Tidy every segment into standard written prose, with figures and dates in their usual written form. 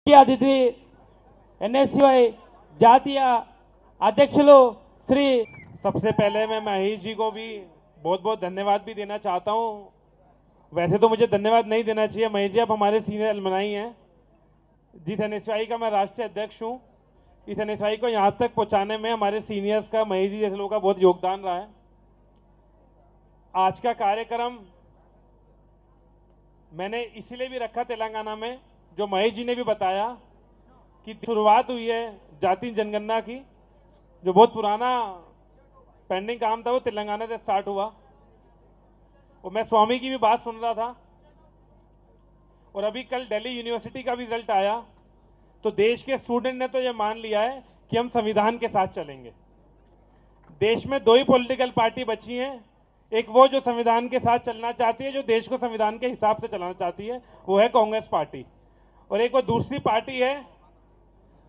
ముఖ్య అతిథి ఎన్ఎస్యుఐ జాతీయ అధ్యక్షులు శ్రీ सबसे पहले मैं महेश जी को भी बहुत बहुत धन्यवाद भी देना चाहता हूँ। वैसे तो मुझे धन्यवाद नहीं देना चाहिए, महेश जी आप हमारे सीनियर अलमनाई हैं। जिस एनएसयूआई का मैं राष्ट्रीय अध्यक्ष हूँ, इस एनएसयूआई को यहाँ तक पहुँचाने में हमारे सीनियर्स का, महेश जी जैसे लोगों का बहुत योगदान रहा है। आज का कार्यक्रम मैंने इसीलिए भी रखा तेलंगाना में, जो महेश जी ने भी बताया कि शुरुआत हुई है जाति जनगणना की, जो बहुत पुराना पेंडिंग काम था वो तेलंगाना से स्टार्ट हुआ। और मैं स्वामी की भी बात सुन रहा था, और अभी कल दिल्ली यूनिवर्सिटी का भी रिजल्ट आया, तो देश के स्टूडेंट ने तो ये मान लिया है कि हम संविधान के साथ चलेंगे। देश में दो ही पॉलिटिकल पार्टी बची हैं, एक वो जो संविधान के साथ चलना चाहती है, जो देश को संविधान के हिसाब से चलाना चाहती है, वो है कांग्रेस पार्टी, और एक वो दूसरी पार्टी है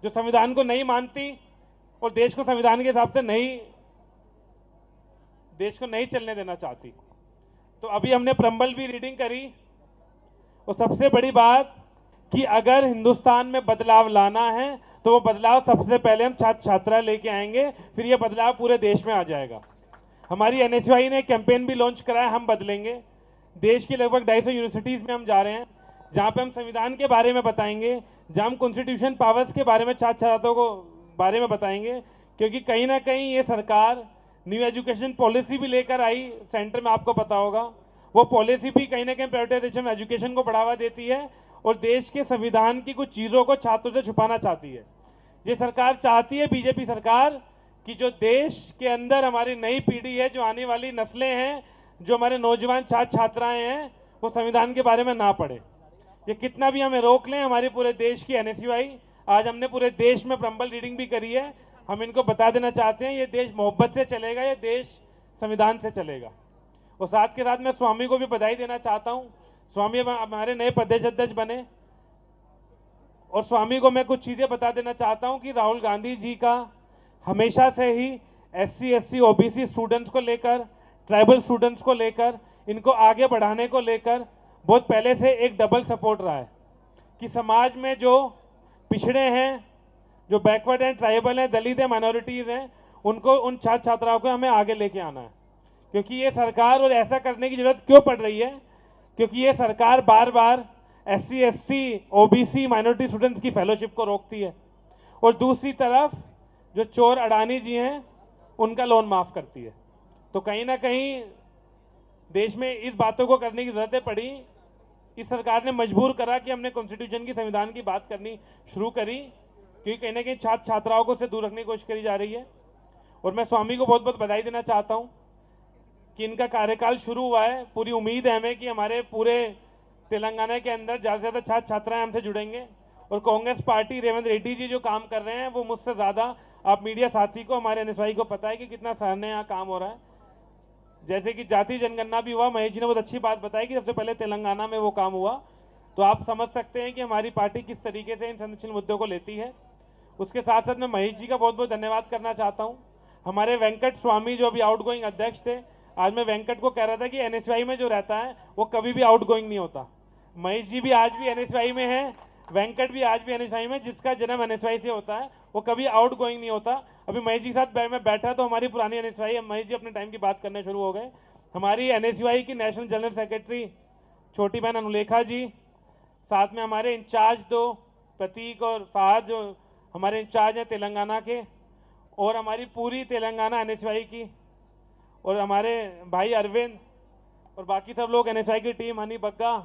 जो संविधान को नहीं मानती और देश को संविधान के हिसाब से देश को नहीं चलने देना चाहती। तो अभी हमने प्रम्बल भी रीडिंग करी, और सबसे बड़ी बात कि अगर हिंदुस्तान में बदलाव लाना है तो वो बदलाव सबसे पहले हम छात्र छात्रा लेके आएंगे, फिर ये बदलाव पूरे देश में आ जाएगा। हमारी एनएसयूआई ने कैंपेन भी लॉन्च कराया, हम बदलेंगे। देश की लगभग 250 यूनिवर्सिटीज में हम जा रहे हैं, जहाँ पे हम संविधान के बारे में बताएंगे, जहाँ हम कॉन्स्टिट्यूशन पावर्स के बारे में छात्र छात्राओं को बारे में बताएंगे। क्योंकि कहीं ना कहीं ये सरकार न्यू एजुकेशन पॉलिसी भी लेकर आई सेंटर में, आपको पता होगा। वो पॉलिसी भी कहीं ना कहीं प्राइवेटाइजेशन एजुकेशन को बढ़ावा देती है और देश के संविधान की कुछ चीज़ों को छात्रों से छुपाना चाहती है। ये सरकार चाहती है, बीजेपी सरकार, कि जो देश के अंदर हमारी नई पीढ़ी है, जो आने वाली नस्लें हैं, जो हमारे नौजवान छात्र छात्राएं हैं, वो संविधान के बारे में ना पढ़े। ये कितना भी हमें रोक लें, हमारी पूरे देश की एनएसयूआई, आज हमने पूरे देश में प्रम्बल रीडिंग भी करी है, हम इनको बता देना चाहते हैं ये देश मोहब्बत से चलेगा, ये देश संविधान से चलेगा। और साथ के साथ मैं स्वामी को भी बधाई देना चाहता हूँ। स्वामी हमारे नए प्रदेश अध्यक्ष बने, और स्वामी को मैं कुछ चीज़ें बता देना चाहता हूँ कि राहुल गांधी जी का हमेशा से ही एससी एसटी ओबीसी स्टूडेंट्स को लेकर, ट्राइबल स्टूडेंट्स को लेकर, इनको आगे बढ़ाने को लेकर बहुत पहले से एक डबल सपोर्ट रहा है कि समाज में जो पिछड़े हैं, जो बैकवर्ड हैं, ट्राइबल हैं, दलित हैं, माइनॉरिटीज़ हैं, उनको, उन छात्र छात्राओं को हमें आगे लेके आना है। क्योंकि ये सरकार, और ऐसा करने की जरूरत क्यों पड़ रही है, क्योंकि ये सरकार बार बार SC ST OBC minority students की फेलोशिप को रोकती है, और दूसरी तरफ जो चोर अडानी जी हैं उनका लोन माफ़ करती है। तो कहीं ना कहीं देश में इस बातों को करने की ज़रूरत पड़ी। इस सरकार ने मजबूर करा कि हमने कॉन्स्टिट्यूशन की, संविधान की बात करनी शुरू करी, क्योंकि कहीं ना कहीं छात्र छात्राओं को से दूर रखने की कोशिश करी जा रही है। और मैं स्वामी को बहुत बहुत बधाई देना चाहता हूँ कि इनका कार्यकाल शुरू हुआ है। पूरी उम्मीद है हमें कि हमारे पूरे तेलंगाना के अंदर ज़्यादा से ज़्यादा छात्र छात्राएं हमसे जुड़ेंगे, और कांग्रेस पार्टी, रेवंत रेड्डी जी जो काम कर रहे हैं वो मुझसे ज़्यादा, आप मीडिया साथी को, हमारे एनएसयूआई को पता है कि कितना सराहनीय यहाँ काम हो रहा है। जैसे कि जाति जनगणना भी हुआ, महेश जी ने बहुत अच्छी बात बताई कि सबसे पहले तेलंगाना में वो काम हुआ, तो आप समझ सकते हैं कि हमारी पार्टी किस तरीके से इन संरक्षण मुद्दों को लेती है। उसके साथ साथ मैं महेश जी का बहुत बहुत धन्यवाद करना चाहता हूँ। हमारे वेंकट स्वामी जो अभी आउट गोइंग अध्यक्ष थे, आज मैं वेंकट को कह रहा था कि एनएसयूआई में जो रहता है वो कभी भी आउट गोइंग नहीं होता। महेश जी भी आज भी एनएसयूआई में है, वेंकट भी आज भी एनएसयूआई में, जिसका जन्म एनएसयूआई से होता है वो कभी आउट गोइंग नहीं होता। अभी महेश जी के साथ मैं बैठा तो हमारी पुरानी एनएसयूआई, महेश जी अपने टाइम की बात करने शुरू हो गए। हमारी एनएसयूआई की नेशनल जनरल सेक्रेटरी छोटी बहन अनुलेखा जी, साथ में हमारे इंचार्ज दो प्रतीक और फहद जो हमारे इंचार्ज हैं तेलंगाना के, और हमारी पूरी तेलंगाना एनएसयूआई की, और हमारे भाई अरविंद, और बाकी सब लोग एनएसयूआई की टीम, हनी बग्गा,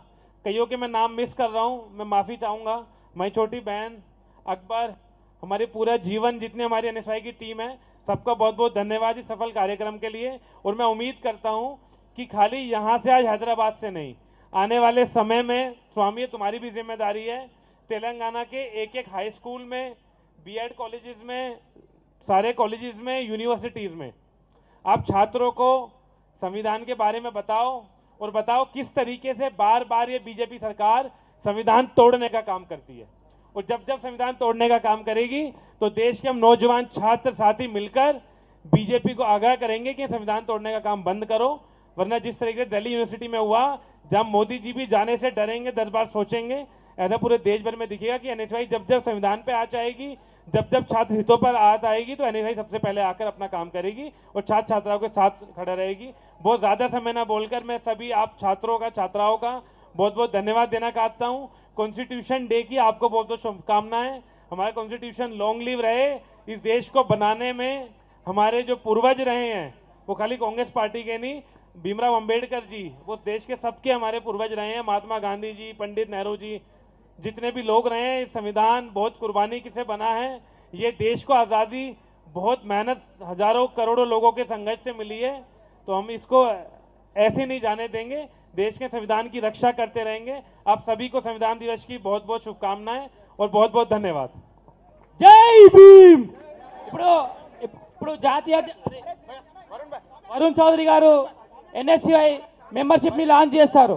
कईयों के मैं नाम मिस कर रहा हूँ, मैं माफ़ी चाहूँगा। मैं छोटी बहन, अकबर, हमारे पूरा जीवन, जितने हमारी एनएसयूआई की टीम है, सबका बहुत बहुत धन्यवाद इस सफल कार्यक्रम के लिए। और मैं उम्मीद करता हूँ कि खाली यहाँ से, आज हैदराबाद से नहीं, आने वाले समय में स्वामी तुम्हारी भी जिम्मेदारी है, तेलंगाना के एक एक हाई स्कूल में, बीएड कॉलेजेस में, सारे कॉलेजेस में, यूनिवर्सिटीज़ में आप छात्रों को संविधान के बारे में बताओ, और बताओ किस तरीके से बार बार ये बीजेपी सरकार संविधान तोड़ने का काम करती है। और जब जब संविधान तोड़ने का काम करेगी तो देश के हम नौजवान छात्र साथी मिलकर बीजेपी को आगाह करेंगे कि संविधान तोड़ने का काम बंद करो, वरना जिस तरीके से दिल्ली यूनिवर्सिटी में हुआ, जब मोदी जी भी जाने से डरेंगे, 10 बार सोचेंगे, ऐसा पूरे देश भर में दिखेगा कि एनएसयूआई जब जब संविधान पे आँच आएगी, जब जब छात्र हितों पर आत आएगी, तो एनएसयूआई सबसे पहले आकर अपना काम करेगी और छात्र छात्राओं के साथ खड़ा रहेगी। बहुत ज़्यादा समय ना बोलकर मैं सभी आप छात्रों का, छात्राओं का बहुत बहुत धन्यवाद देना चाहता हूँ। कॉन्स्टिट्यूशन डे की आपको बहुत बहुत शुभकामनाएं। हमारा कॉन्स्टिट्यूशन लॉन्ग लिव रहे। इस देश को बनाने में हमारे जो पूर्वज रहे हैं, वो खाली कांग्रेस पार्टी के नहीं, भीमराव अंबेडकर जी, वो देश के सबके हमारे पूर्वज रहे हैं। महात्मा गांधी जी, पंडित नेहरू जी, जितने भी लोग रहे हैं, संविधान बहुत कुर्बानी से बना है। ये देश को आज़ादी बहुत मेहनत, हजारों करोड़ों लोगों के संघर्ष से मिली है। तो हम इसको ऐसे नहीं जाने देंगे, देश के संविधान की रक्षा करते रहेंगे। आप सभी को संविधान दिवस की बहुत बहुत शुभकामनाएं और बहुत बहुत धन्यवाद। జై భీమ్. ఇప్పుడు ఇప్పుడు జాతీయ వరుణ్ చౌదరి గారు ఎన్ఎస్యుఐ మెంబర్షిప్ ని లాంచ్ చేస్తారు.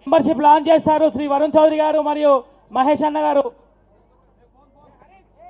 మెంబర్షిప్ లాంచ్ చేస్తారు శ్రీ వరుణ్ చౌదరి గారు మరియు మహేష్ అన్న గారు.